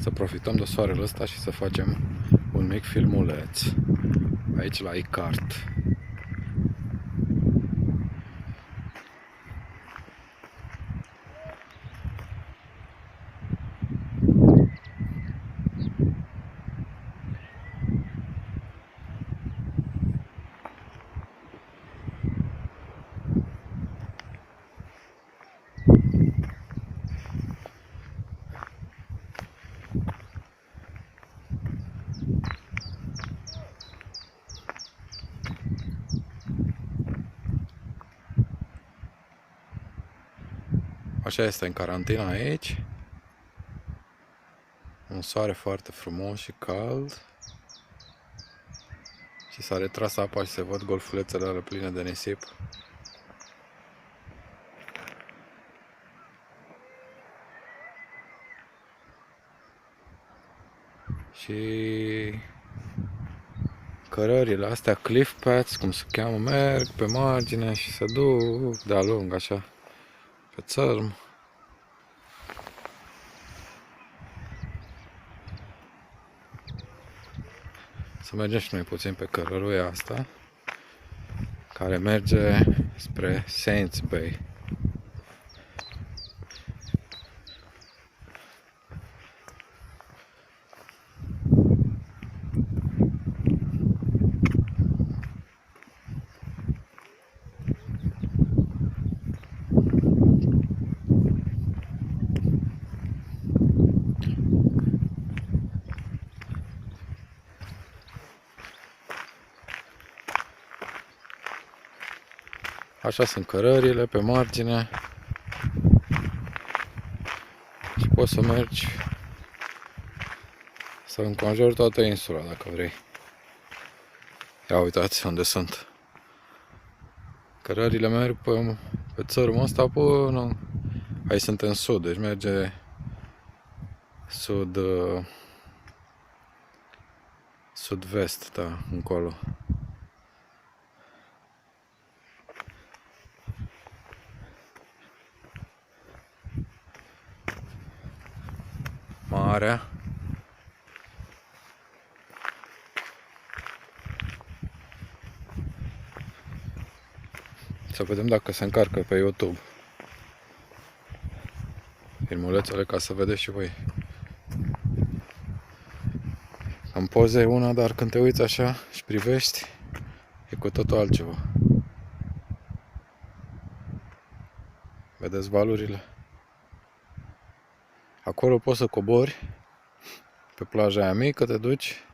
să profităm de soarele ăsta și să facem un mic filmuleț aici la Icart. Așa este în carantina aici. Un soare foarte frumos și cald. Și s-a retras apa și se văd golfulețele alea pline de nisip. Și cărările astea, cliff paths, cum se cheamă, merg pe margine și se duc de-a lung, așa, pe țărm. Să mergem și noi puțin pe cărăruia asta, care merge spre Saints Bay. Așa sunt cărările pe margine și poți să mergi să înconjori toată insula dacă vrei. Ia uitați unde sunt. Cărările merg pe țărmul ăsta până... Aici sunt în sud, deci merge sud-vest, da, încolo. Marea. Să vedem dacă se încarcă pe YouTube filmulețele ca să vedeți și voi. În poze e una, dar când te uiți așa și privești, e cu totul altceva. Vedeți valurile? Acolo poți să cobori pe plaja aia mică, te duci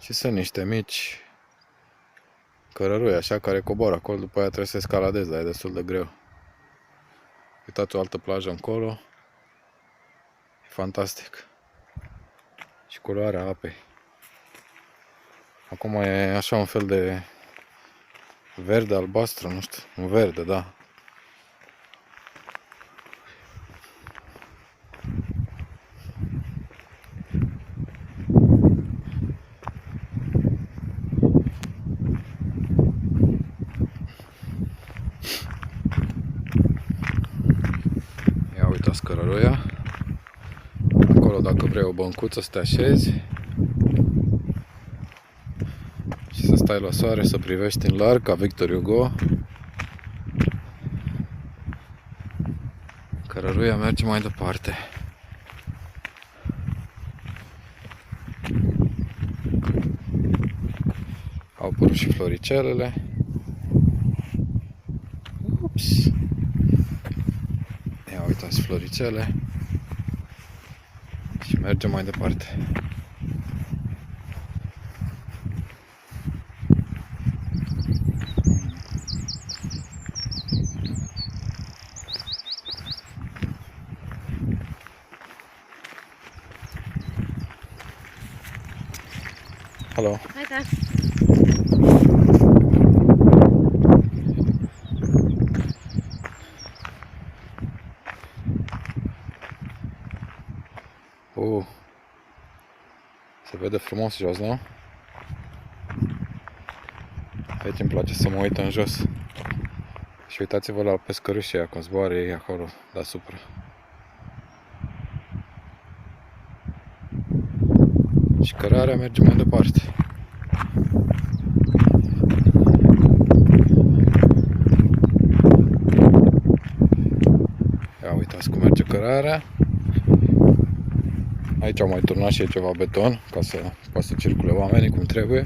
și sunt niște mici cărărui așa care coboară acolo, după aia trebuie să escaladezi, dar e destul de greu. Uitați o altă plajă încolo. E fantastic. Și culoarea apei. Acum e așa un fel de verde albastru, nu știu, un verde, da. Ia uitați cărăruia. Acolo dacă vrei o băncuță să te așezi și să stai la soare, să privești în larg ca Victor Hugo. Cărăruia merge mai departe. Au apărut și floricelele. Ups! Ia uitați floricele. Și mergem mai departe. Hello. Hi there. Se vede frumos jos, nu? Aici îmi place să mă uit în jos. Și uitați-vă la pescărușii aia, cum zboară ei acolo deasupra. cărarea, mergem mai departe. Ia uitați cum merge cărarea. Aici au mai turnat și ceva beton ca să poată să circule oamenii cum trebuie.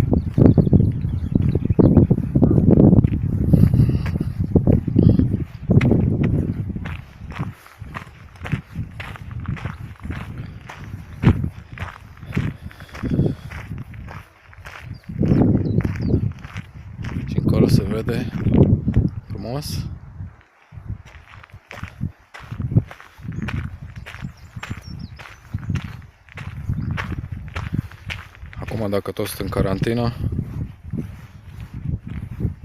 Și încolo se vede frumos. Acum, dacă toți sunt în carantină,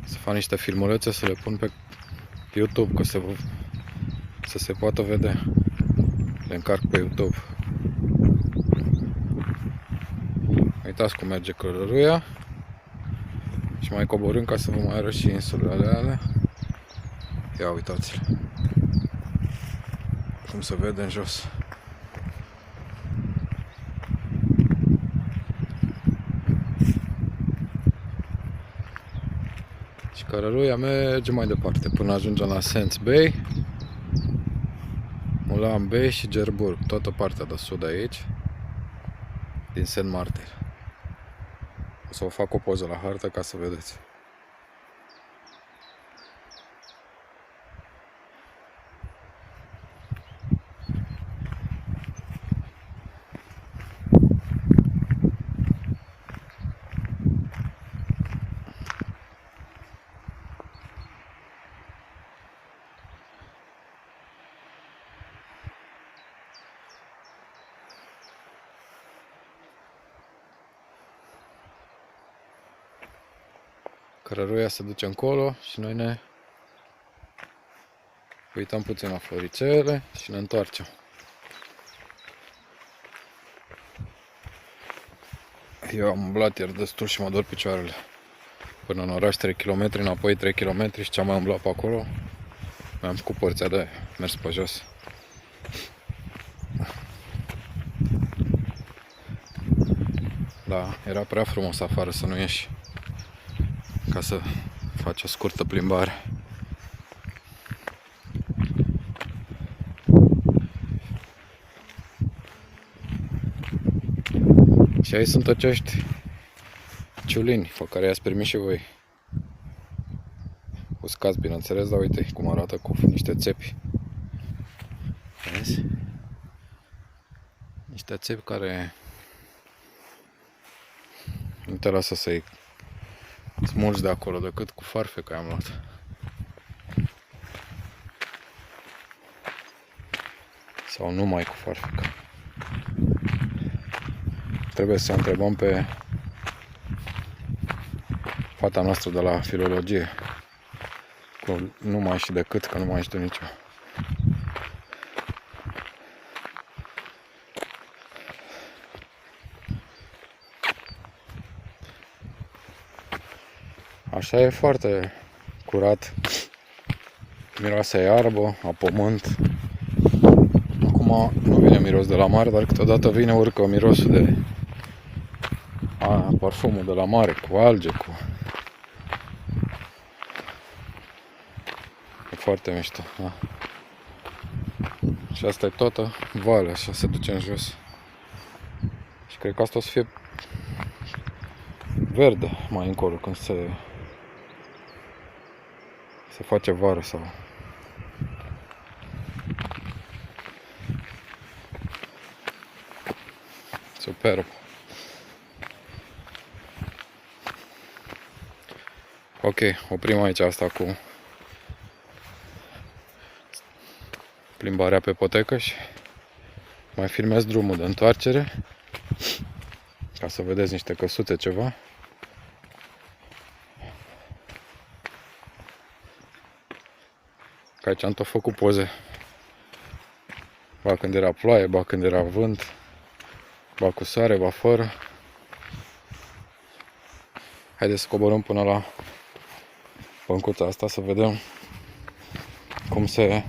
să fac niște filmulețe, să le pun pe YouTube, că să se poată vedea. Le încarc pe YouTube. Uitați cum merge cărăruia. Și mai coborâm ca să vă mai arăt și insulele alea. Ia uitați-le cum se vede în jos. Și cărăruia merge mai departe până ajungem la Sands Bay, Mulan Bay și Cherbourg, toată partea de sud aici, din Saint Martin. O să vă fac o poză la hartă ca să vedeți. Cărăruia se duce încolo și noi ne uităm puțin la floricele și ne întoarcem. Eu am umblat ieri destul și mă dor picioarele. Până în oraș 3 km, înapoi 3 km și ce-am mai umblat pe acolo, mi-am făcut porția de mers pe jos. Da, era prea frumos afară să nu ieși, ca să faci o scurtă plimbare. Și aici sunt acești ciulini, pe care i-ați primit și voi. Uscați, bineînțeles, dar uite cum arată, cu niște țepi. Vezi? Niște țepi care nu te lasă să-i smulgi de acolo decât cu farfeca am luat. Sau numai cu farfeca. Trebuie să întrebăm pe fata noastră de la filologie. Cu numai și decât, că nu mai știu nicio. Așa e foarte curat. Miroase a iarbă, a pământ. Acum nu vine miros de la mare, dar câteodată vine, urcă mirosul de parfumul de la mare, cu alge, cu... E foarte mișto, da? Și asta e toată valea, așa se duce în jos. Și cred că asta o să fie verde mai încolo, când se face vară sau... Superb! Ok, oprim aici asta cu plimbarea pe potecă și mai filmez drumul de întoarcere ca să vedeți niște căsuțe, ceva. Că aici am tot făcut poze. Ba când era ploaie, ba când era vânt, ba cu soare, ba fără. Haideți să coborâm până la băncuța asta să vedem cum se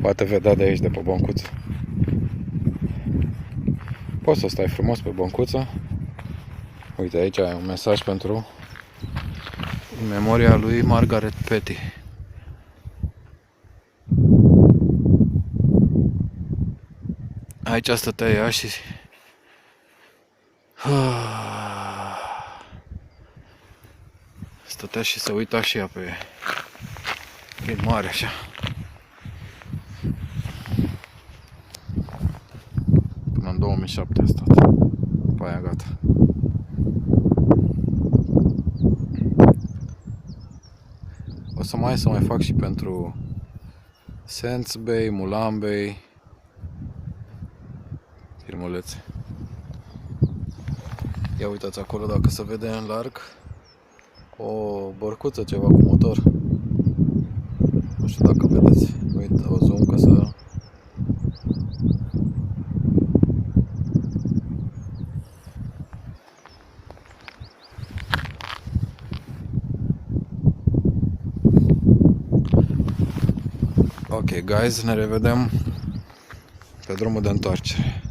poate vedea de aici, de pe băncuță. Poți să stai frumos pe băncuță. Uite, aici ai un mesaj pentru în memoria lui Margaret Petty. Aici stătea ea și stătea și se uita și ea prin mare așa. Până în 2007 a stat. După aia gata. O să mai fac și pentru Sands Bay, Mulan Bay, filmulețe. Ia uitați acolo dacă se vede în larg o bărcuță, ceva cu motor. Nu știu dacă vedeți. Uite, o zoom ca să... Ok, guys, ne revedem pe drumul de întoarcere.